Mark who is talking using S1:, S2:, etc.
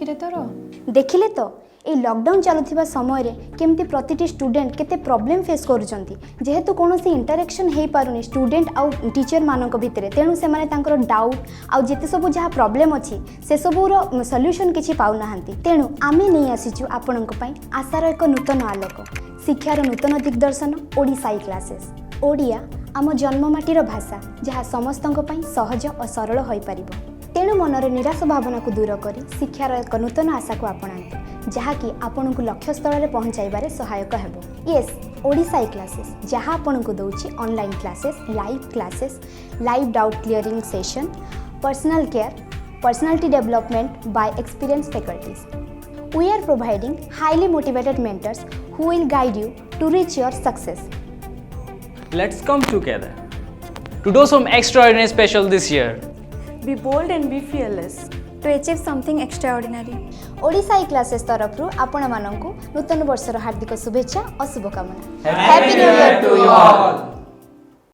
S1: रे तोर
S2: देखिले तो ये लॉकडाउन चलुथिबा समय रे केमती प्रतिटी स्टूडेंट केते प्रॉब्लम फेस करूचंती जेहेतु कोनोसी इंटरेक्शन हेई पारुनी स्टूडेंट आउ टीचर मानक भितरे तेणु से माने तांकर डाउट आउ जेते सब जहा प्रॉब्लम अछि से सबुर सॉल्यूशन किछि पाउ नाहंती तेणु आमे नै आसीचु आपनक पई आशार एक नूतन आलोक शिक्षार नूतन दिग्दर्शन ओडिसाई क्लासेस ओडिया आम जन्ममाटीर भाषा जहाँ समस्तक पई सहज और सरल होई परिबो तेणु मनर निराश भावना को दूर करी शिक्षार एक नूतन आशा को आपणाते जहाँकि आपण को लक्ष्य स्थल में पहुँचाइबारे सहायक हेबो यस ओडिसाई क्लासेस जहाँ आपण को दउछि online classes live doubt clearing session personal care personality development by experience faculties we are providing highly motivated mentors who will guide you to reach your success.
S3: Let's come together to do some extraordinary special this year.
S4: Be bold and be fearless
S1: to achieve something extraordinary.
S2: ओडिसाई classes तरफ आपण मानकु नूतन वर्षर हार्दिक शुभेच्छा और शुभकामना.
S3: Happy New Year to you all.